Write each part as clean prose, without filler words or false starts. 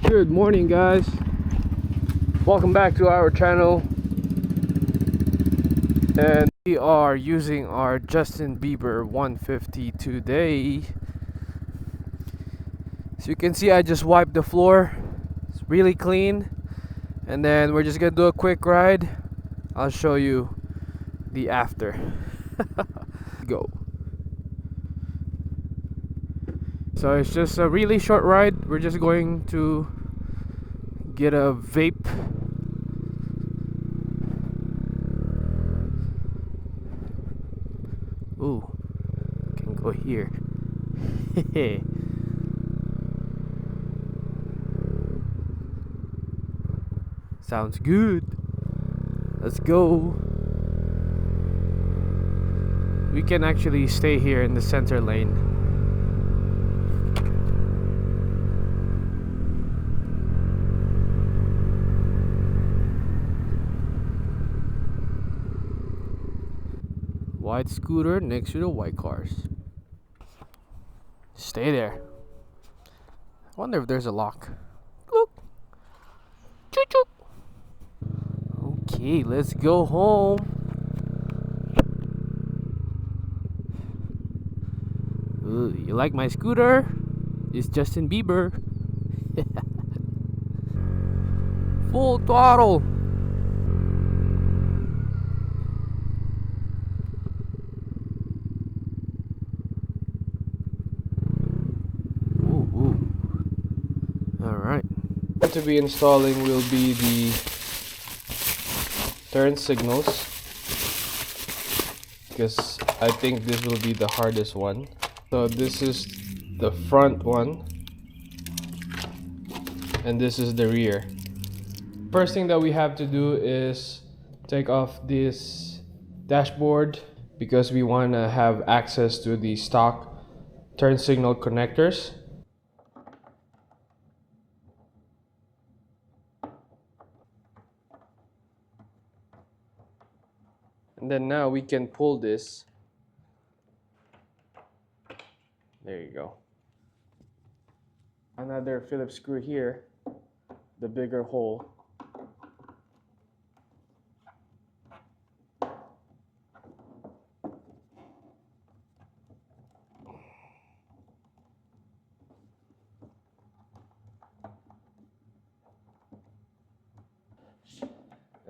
Good morning, guys. Welcome back to our channel. And we are using our Justin Bieber 150 today. So you can see I just wiped the floor. It's really clean. And then we're just gonna do a quick ride. I'll show you the after. Go. So it's just a really short ride. We're just going to get a vape. Ooh, can go here. Sounds good. Let's go. We can actually stay here in the center lane. White scooter next to the white cars. Stay there. I wonder if there's a lock. Look. Choo choo. Okay, let's go home. Ooh, you like my scooter? It's Justin Bieber. Full throttle. Alright. What to be installing will be the turn signals, because I think this will be the hardest one. So this is the front one and this is the rear. First thing that we have to do is take off this dashboard, because we want to have access to the stock turn signal connectors. And then now we can pull this. There you go. Another Phillips screw here, the bigger hole.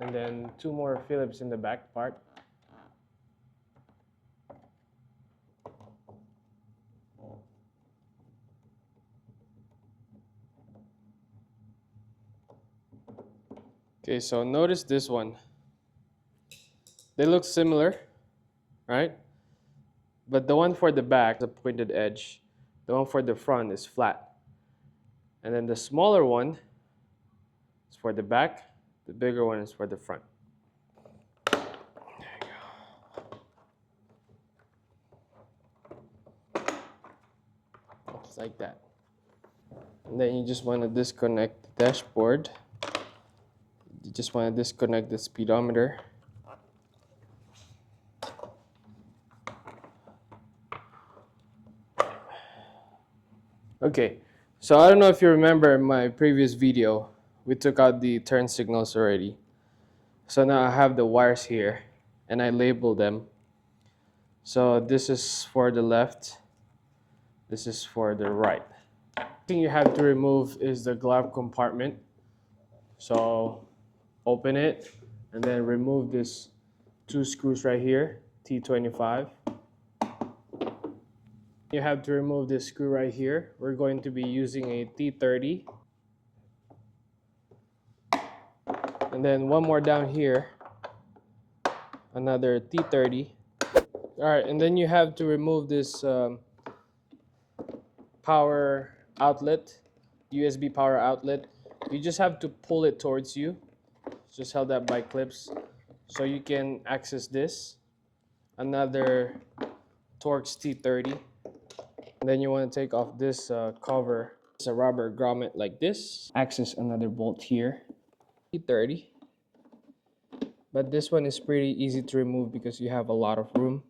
And then two more Phillips in the back part. Okay, so notice this one. They look similar, right? But the one for the back is a pointed edge. The one for the front is flat. And then the smaller one is for the back. The bigger one is for the front. There you go. Just like that. And then you just want to disconnect the dashboard. You just want to disconnect the speedometer. Okay, so I don't know if you remember my previous video, we took out the turn signals already. So now I have the wires here and I labeled them. So this is for the left, this is for the right. The thing you have to remove is the glove compartment. So open it and then remove this two screws right here, T25. You have to remove this screw right here. We're going to be using a T30. And then one more down here, another T30. All right, and then you have to remove this power outlet, USB power outlet. You just have to pull it towards you. It's just held up by clips so you can access this. Another Torx T30. And then you want to take off this cover. It's a rubber grommet like this. Access another bolt here. T30. But this one is pretty easy to remove because you have a lot of room.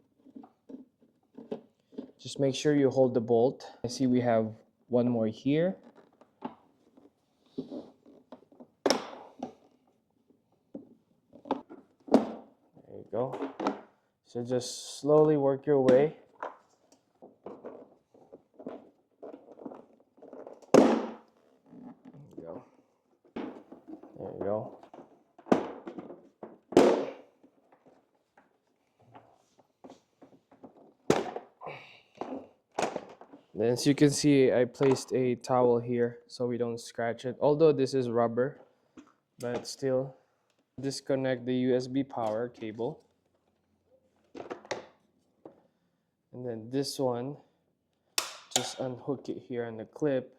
Just make sure you hold the bolt. I see we have one more here. go. So just slowly work your way. There you go. There you go. Then as you can see, I placed a towel here so we don't scratch it. Although this is rubber, but still. Disconnect the USB power cable. And then this one, just unhook it here on the clip.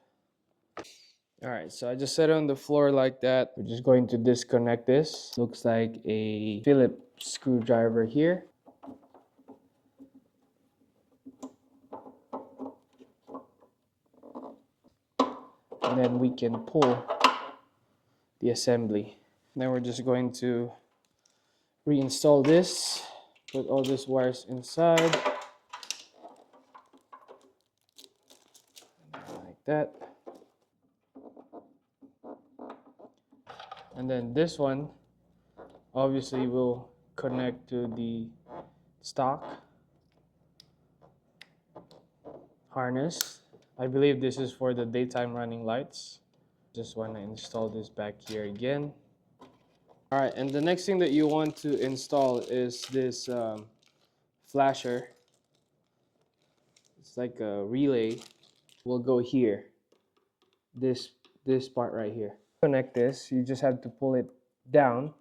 Alright, so I just set it on the floor like that. We're just going to disconnect this. Looks like a Phillips screwdriver here. And then we can pull the assembly. Then we're just going to reinstall this. Put all these wires inside. Like that. And then this one obviously will connect to the stock harness. I believe this is for the daytime running lights. Just want to install this back here again. Alright, and the next thing that you want to install is this flasher. It's like a relay. Will go here. This part right here. Connect this. You just have to pull it down,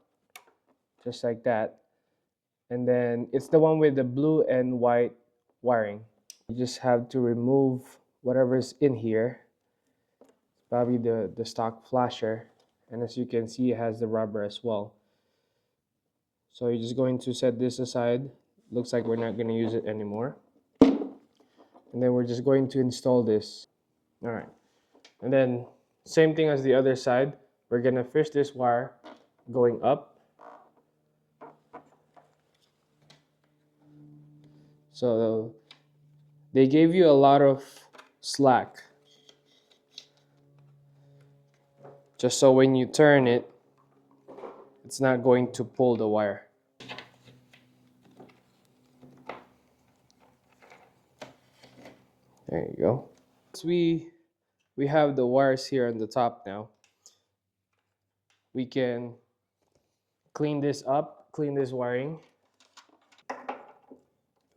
just like that. And then it's the one with the blue and white wiring. You just have to remove whatever's in here. It's probably the stock flasher. And as you can see, it has the rubber as well. So you're just going to set this aside. Looks like we're not going to use it anymore. And then we're just going to install this. All right. And then same thing as the other side. We're going to fish this wire going up. So they gave you a lot of slack. Just so when you turn it, it's not going to pull the wire. There you go. So we have the wires here on the top now. We can clean this up, clean this wiring.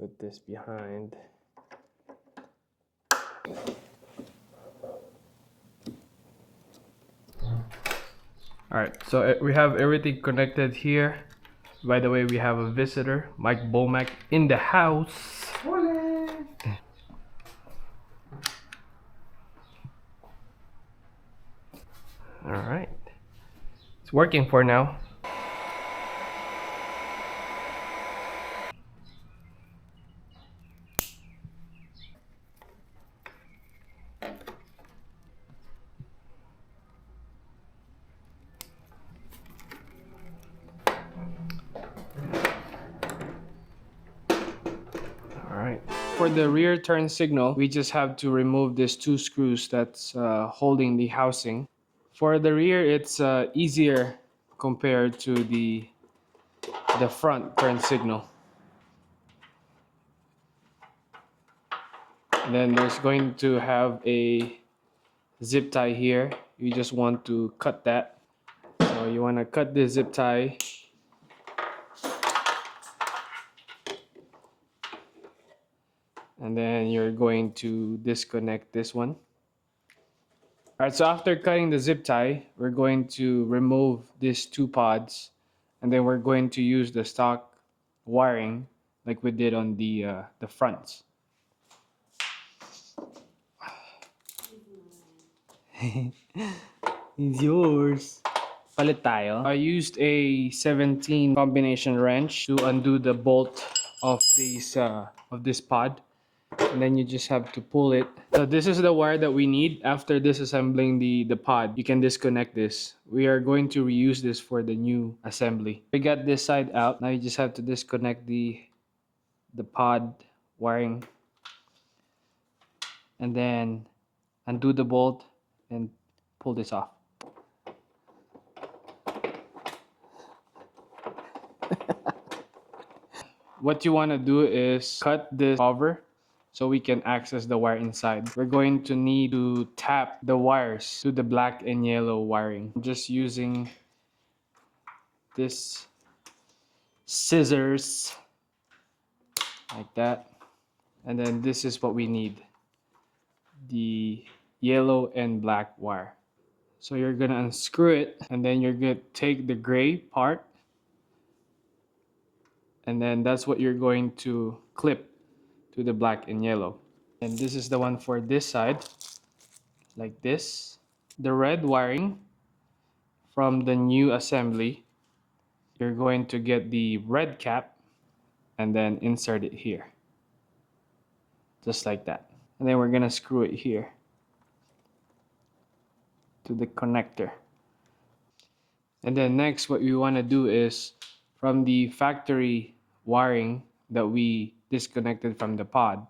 Put this behind. Alright, so we have everything connected here. By the way, we have a visitor, Mike Bomack, in the house. Alright, it's working for now. Alright, for the rear turn signal, we just have to remove these two screws that's holding the housing. For the rear, it's easier compared to the front turn signal. And then there's going to have a zip tie here. You just want to cut that. So you want to cut this zip tie. And then you're going to disconnect this one. Alright, so after cutting the zip tie, we're going to remove these two pods. And then we're going to use the stock wiring like we did on the fronts. It's yours. Palit tayo. I used a 17 combination wrench to undo the bolt of this pod. And then you just have to pull it. So this is the wire that we need. After disassembling the pod, you can disconnect this. We are going to reuse this for the new assembly. We got this side out. Now you just have to disconnect the pod wiring. And then undo the bolt and pull this off. what you want to do is cut this cover so we can access the wire inside. We're going to need to tap the wires to the black and yellow wiring. I'm just using this scissors like that, and then this is what we need, the yellow and black wire. So you're gonna unscrew it, and then you're gonna take the gray part, and then that's what you're going to clip to the black and yellow. And this is the one for this side, like this. The red wiring from the new assembly, you're going to get the red cap and then insert it here, just like that. And then we're gonna screw it here to the connector. And then next, what we want to do is, from the factory wiring that we disconnected from the pod,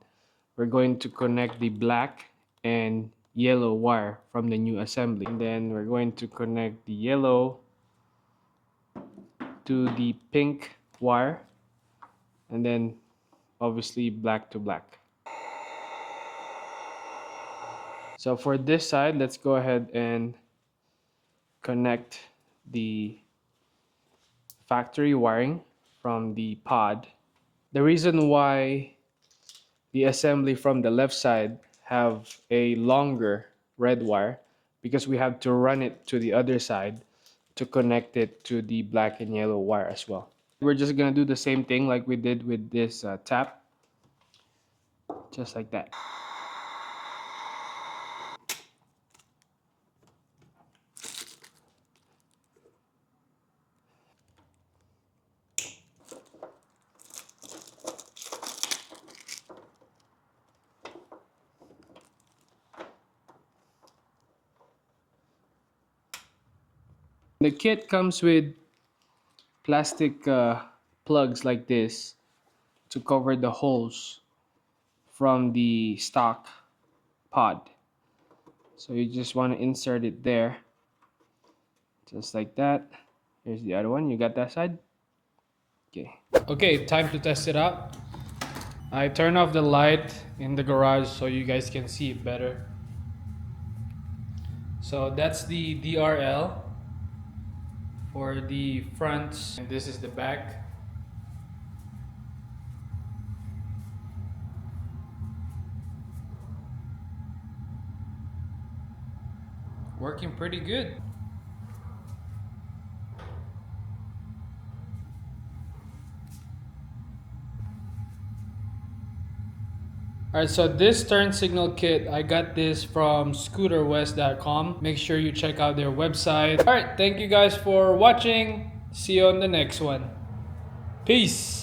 we're going to connect the black and yellow wire from the new assembly. And then we're going to connect the yellow to the pink wire, and then obviously black to black. So for this side, let's go ahead and connect the factory wiring from the pod. The reason why the assembly from the left side have a longer red wire, because we have to run it to the other side to connect it to the black and yellow wire as well. We're just gonna do the same thing like we did with this tap, just like that. The kit comes with plastic plugs like this to cover the holes from the stock pod. So you just want to insert it there, just like that. Here's the other one. You got that side? Okay. Okay, time to test it out. I turn off the light in the garage so you guys can see it better. So that's the DRL for the front, and this is the back. Working pretty good. Alright, so this turn signal kit, I got this from scooterwest.com. Make sure you check out their website. Alright, thank you guys for watching. See you on the next one. Peace.